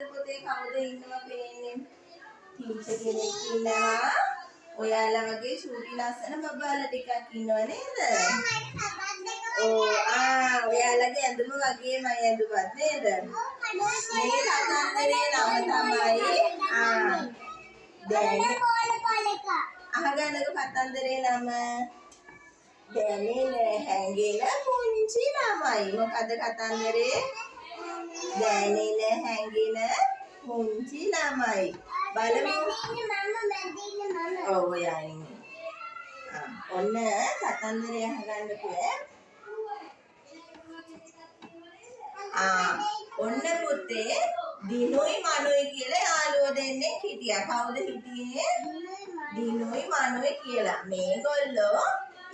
පොතේ කවුද ඉන්නවා පේන්නේ? ටීචර් කෙනෙක් ඉන්නවා. ඔයාලා වගේ චූටි ලස්සන බබාලා ටිකක් ඉන්නව නේද? ඔයාලගේ ඇඳුම වගේමයි ඇඳුමත් නේද? මේ කතන්දරේ නම තමයි අහගන්නකො කතන්දරේ නම දැනෙන හැංගෙන පුංචි ළමයි. මොකද කතන්දරේ? දැනෙන හැංගෙන පුංචි ළමයි. බලමු. ඔව් යන්නේ. ඔන්න කතන්දරය අහගන්නකො. ඔන්න පුතේ දිනුයි මනුයි කියලා යාළුවෝ දෙන්නෙක් හිටියා. කවුද හිටියේ? දිනුයි මනුයි කියලා. මේගොල්ලෝ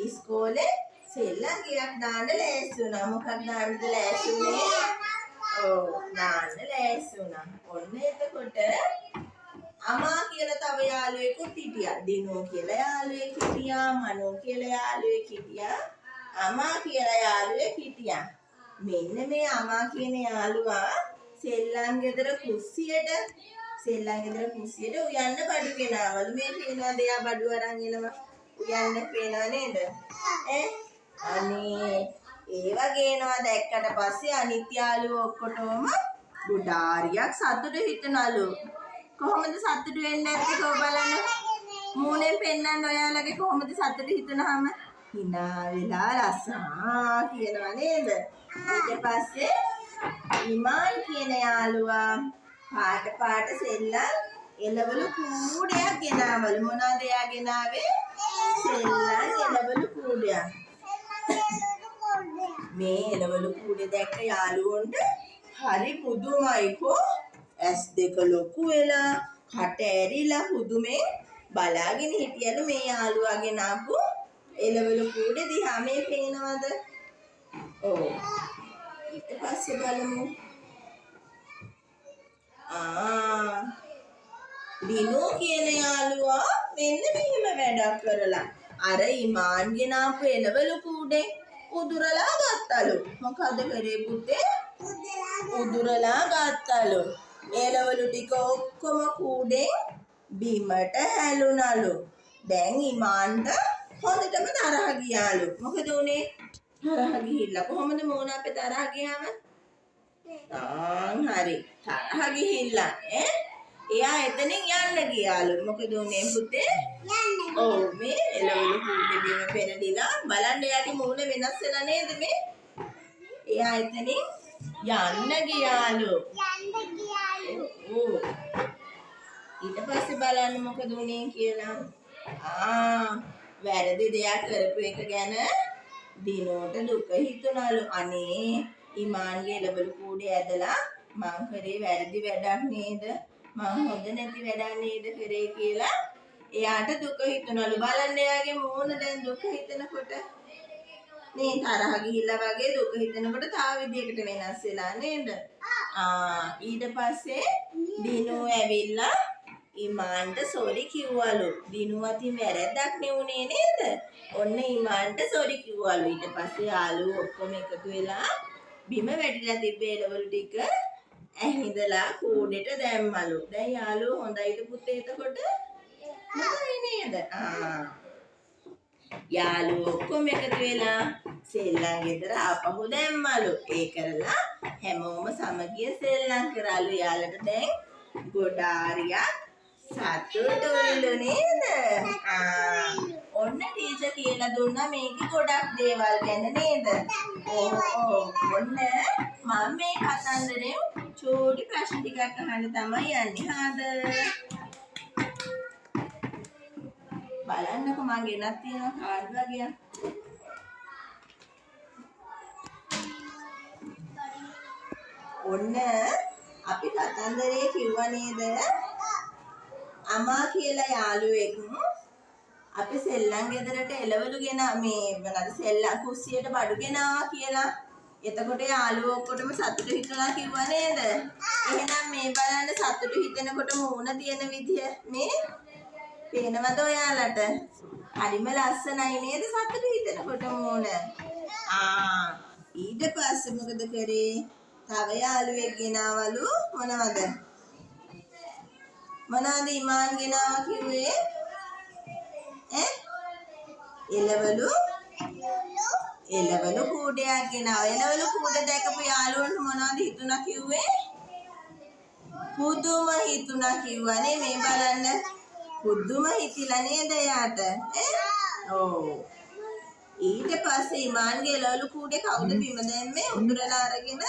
ඉස්කෝලේ සෙල්ලම් ගියක් දාන්න ලෑස්ති වුණා. මොකක් දාන්නද ලෑස්ති වුණේ? දාන්න ලෑස්ති වුණා. ඔන්න එතකොට අමා කියලා තව යාළුවෙකුත් හිටියා. දිනෝ කියලා යාළුවෙක් හිටියා. මනෝ කියලා යාළුවෙක් හිටියා. අමා කියලා යාළුවෙක් හිටියා. මෙන්න මේ අමා කියන යාළුවා සෙල්ලම් ගෙදර කුස්සියට උයන්න බඩු ගෙනාවලු. මේ පේනවාද එයා බඩු අරන් එනවා. උයන්න පේනව නේද? අනේ ඒවා ගේනවා දැක්කට පස්සේ අනිත් යාළුවෝ ඔක්කොටම ගොඩාරියක් සතුට හිතනලු. කොහොමද සතුට වෙන්නේ නැත්තේ කො බලන්න. මූණෙන් පෙන්නන්න ඔයාලගේ කොහොමද සතුට හිතනහම hina වෙලා රස්සා කියනවා නේද? ඊට පස්සේ ඉමාන් කියන යාළුවා පාට සෙල්ලම් එළවලු කූඩයක් ගෙනාවලු. මොනවද එයා ගෙනාවේ? සෙල්ලම් එළවලු කූඩයක්. මේ එළවලු කූඩේ දැක්ක යාළුවොන්ට හරි පුදුමයිකෝ. ඇස් දෙක ලොකු වෙලා කට ඇරිලා පුදුමෙන් බලාගෙන හිටියලු මේ යාළුවා ගෙනාපු එළවලු කූඩේ දිහා. මේ පේනවද? ඊට පස්සේ බලමු. දිනෝ කියන යාළුවා මෙන්න මෙහෙම වැඩක් කරලා අර ඉමාන් ගෙනාපු එළවලු කූඩේ උදුරලා ගත්තලු. මොකද කරේ පුතේ? උදුරලා ගත්තලු. එළවලු ටික ඔක්කොම කූඩේ බිමට හැලුණලු. දැන් ඉමාන්ට හොඳටම තරහ ගියාලු. මොකද උනේ? තරහ ගිහිල්ලා කොහොමද මෝන අපේ තරහ ගියාම? හරි. තරහ ගිහිල්ලා එයා එතනින් යන්න ගියාලු. මොකද උනේ පුතේ? මේ එළවලු කූඩේ බිම පෙරදිලා බලන්න එයාගේ මූණ වෙනස් වෙලා නේද මේ? එයා එතනින් යන්න ගියාලු. ඊට පස්සේ බලන්න මොකද උනේ කියලා. වැරදි දෙයක් කරපු එක ගැන දිනෝට දුක හිතුණලු. අනේ ඉමාන්ගේ එළවලු කූඩේ ඇදලා මං කරේ වැරදි වැඩක් නේද? මං හොඳ නැති වැඩක් නේද කරේ කියලා එයාට දුක හිතුණලු. බලන්න එයාගේ මූණ දැන් දුක හිතනකොට මේ තරහ ගිහිල්ලා වගේ දුක හිතනකොට තව විදියකට වෙනස් වෙලා නේද? ඊට පස්සේ දිනෝ ඇවිල්ලා ඉමාන්ට සෝරි කිව්වලු. දිනෝ අතින් වැරද්දක් නෙවුනේ නේද? ඔන්න ඉමාන්ට සෝරි කිව්වලු. ඊට පස්සේ යාළුවෝ ඔක්කොම එකතු වෙලා බිම වැටිලා තිබ්බ එළවලු ටික ඇහිඳලා කූඩේට දැම්මලු. දැන් යාළුවෝ හොඳයිද පුතේ එතකොට? හොඳයි නේද? යාළුවෝ ඔක්කොම එකතු වෙලා සෙල්ලම් ගෙදර ආපහු දැම්මලු. ඒ කරලා හැමෝම සමගිය සෙල්ලම් කරාලු. යාළුවට දැන් ගොඩාරියක් සතුටුයිලු නේද? ඔන්න ටීචර් කියලා දුන්නා මේකේ ගොඩක් දේවල් ගැන නේද? ඔන්න මම මේ කතන්දරේ චූටි ප්‍රශ්න ටිකක් අහන්න තමයි යන්නේ. හාද බලන්නකො මම ගෙනත් තියෙනවා කාඩ් වගේ. ඔන්න අපි කතන්දරේ කිව්වා නේද? අමා කියලා යාළුවෙක් අපි සෙල්ලම් ගෙදරට එළවලු ගෙන මේ මොනවාද සෙල්ලම් කුස්සියට බඩු ගෙනාවා කියලා. එතකොට යාළුවෝ ඔක්කොටම සතුටු හිතලා කිව්වා නේද? එහෙනම් මේ බලන්න සතුටු හිතෙනකොට මූණ තියෙන විදිය මේ පේනවද ඔයාලට? හරිම ලස්සනයි නේද සතුටු හිතෙනකොට මූණ? ඊට පස්සේ මොකද කරේ? තව යාළුවෙක් ගෙනාවලු මොනවද? මොනවද ඉමාන් ගෙනාවා කිව්වේ? එළවලු කූඩයක් ගෙනාවා. එළවලු කූඩ දැකපු යාළුවන්ට මොනවද හිතුණා කිව්වේ? පුදුම හිතුණා කිව්වනේ. මේ බලන්න. පුදුම හිතිලා නේද යාට? ඔව්. ඊට පස්සේ ඉමාන්ගේ එළවලු කූඩේ කවුද බිම දැම්මේ? උදුරලා අරගෙන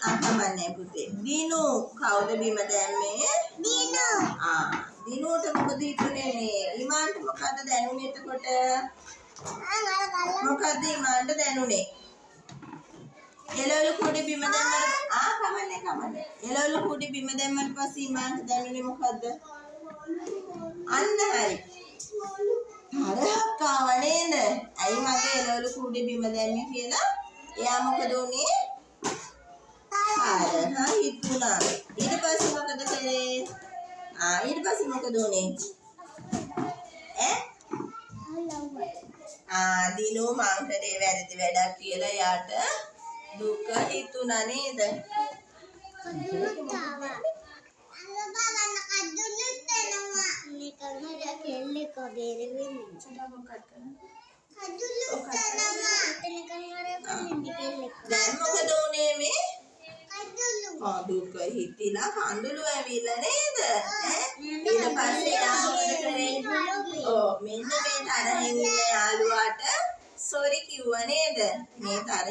අකමන්නේ පුතේ. දිනු කවුද බිම දැම්මේ? දිනු. දිනුට මොකද හිතුනේ මේ? ඉමාන්ට මොකද දැනුනේ එතකොට? මොකද ඉමාන්ට දැනුනේ? එළවලු කුඩේ බිම දැම්මම කමන්නේ. එළවලු කුඩේ බිම දැම්මම පස්සේ ඉමාන්ට දැනුනේ මොකද්ද? අන්න හරි. තරහක් ආව නේද? ඇයි මගේ එළවලු කුඩේ බිම දැම්මේ කියලා? එයා මොකද උනේ? තරහ හිතුණා. ඊට පස්සේ මොකද කරේ? ඊට පස්සේ මොකද උනේ? දිනු මං කරේ වැරදි වැඩක් කියලා යාට දුක හිතුණා නේද? දැන් මොකද උනේ මේ? දුක හිතිලා කඳුළු ඇවිල්ලා නේද? ඊට පස්සේ යා මොකද කරේ? මෙන්න මේ තරහින් ඉන්න යාළුවාට සෝරි කිව්වා නේද? මේ තරහ